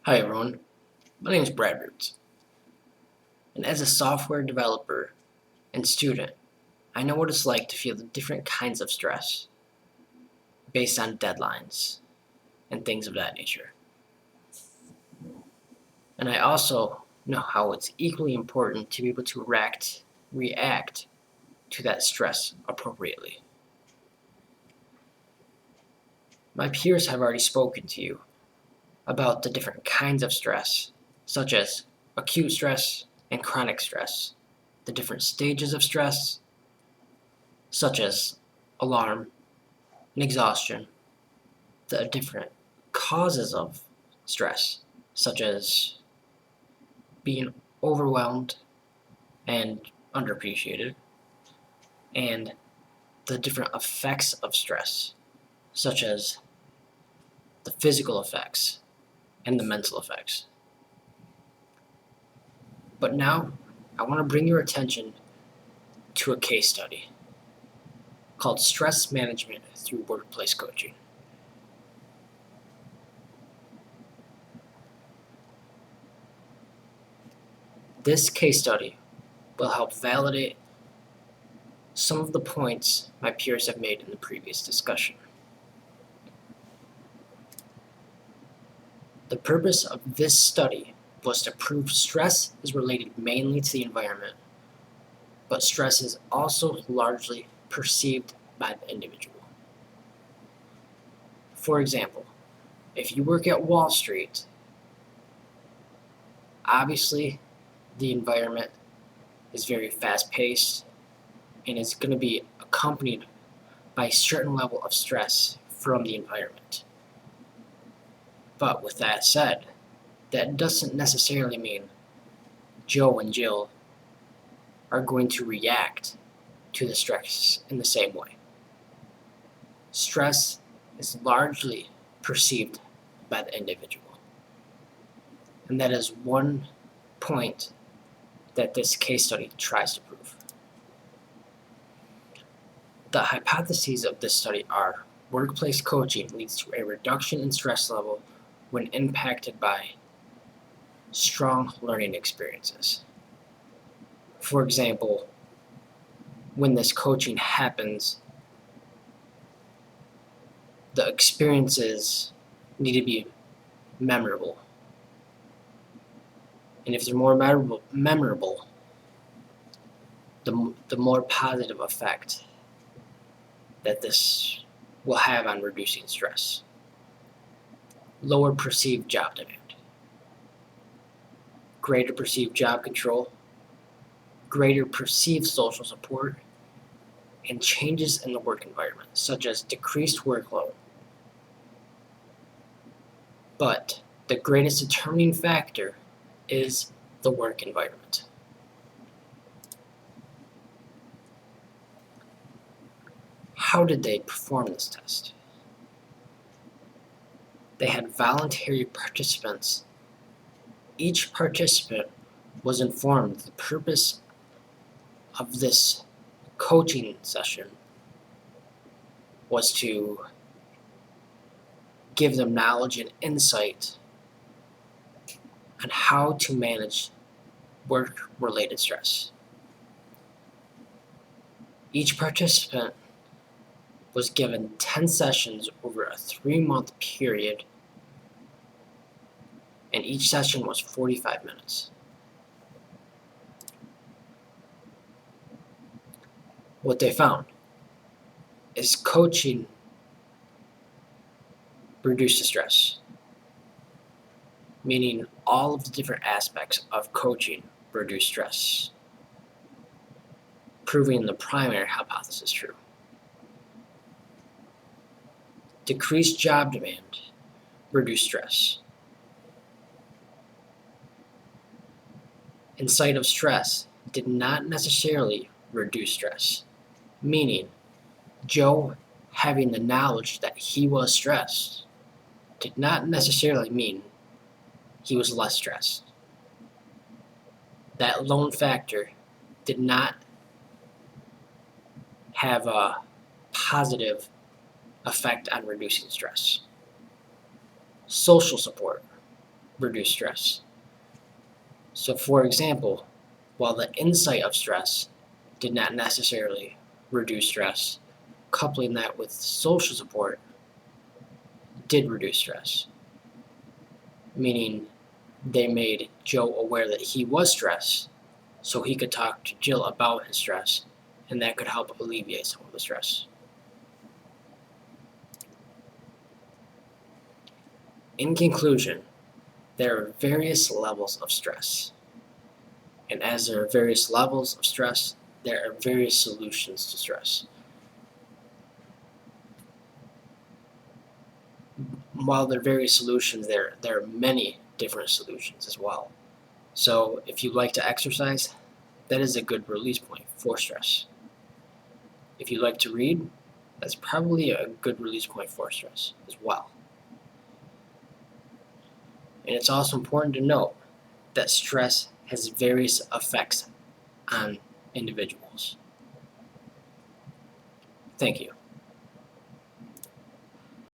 Hi everyone, my name is Brad Roots, and as a software developer and student, I know what it's like to feel the different kinds of stress based on deadlines and things of that nature. And I also know how it's equally important to be able to react to that stress appropriately. My peers have already spoken to you about the different kinds of stress, such as acute stress and chronic stress, the different stages of stress, such as alarm and exhaustion, the different causes of stress, such as being overwhelmed and underappreciated, and the different effects of stress, such as the physical effects and the mental effects. But now, I want to bring your attention to a case study called Stress Management Through Workplace Coaching. This case study will help validate some of the points my peers have made in the previous discussion. The purpose of this study was to prove stress is related mainly to the environment, but stress is also largely perceived by the individual. For example, if you work at Wall Street, obviously the environment is very fast-paced and is going to be accompanied by a certain level of stress from the environment. But with that said, that doesn't necessarily mean Joe and Jill are going to react to the stress in the same way. Stress is largely perceived by the individual. And that is one point that this case study tries to prove. The hypotheses of this study are workplace coaching leads to a reduction in stress level when impacted by strong learning experiences. For example, when this coaching happens, the experiences need to be memorable. And if they're more memorable, the more positive effect that this will have on reducing stress. Lower perceived job demand, greater perceived job control, greater perceived social support, and changes in the work environment, such as decreased workload. But the greatest determining factor is the work environment. How did they perform this test? They had voluntary participants. Each participant was informed the purpose of this coaching session was to give them knowledge and insight on how to manage work-related stress. Each participant was given 10 sessions over a 3-month period, and each session was 45 minutes. What they found is coaching reduced the stress, meaning all of the different aspects of coaching reduce stress, proving the primary hypothesis true. Decreased job demand reduced stress. Insight of stress did not necessarily reduce stress, meaning Joe having the knowledge that he was stressed did not necessarily mean he was less stressed. That lone factor did not have a positive effect on reducing stress. Social support. reduce stress. So, for example, while the insight of stress did not necessarily reduce stress, coupling that with social support did reduce stress, meaning they made Joe aware that he was stressed so he could talk to Jill about his stress, and that could help alleviate some of the stress. In conclusion, there are various levels of stress. And as there are various levels of stress, there are various solutions to stress. While there are various solutions, there are many different solutions as well. So if you like to exercise, that is a good release point for stress. If you like to read, that's probably a good release point for stress as well. And it's also important to note that stress has various effects on individuals. Thank you.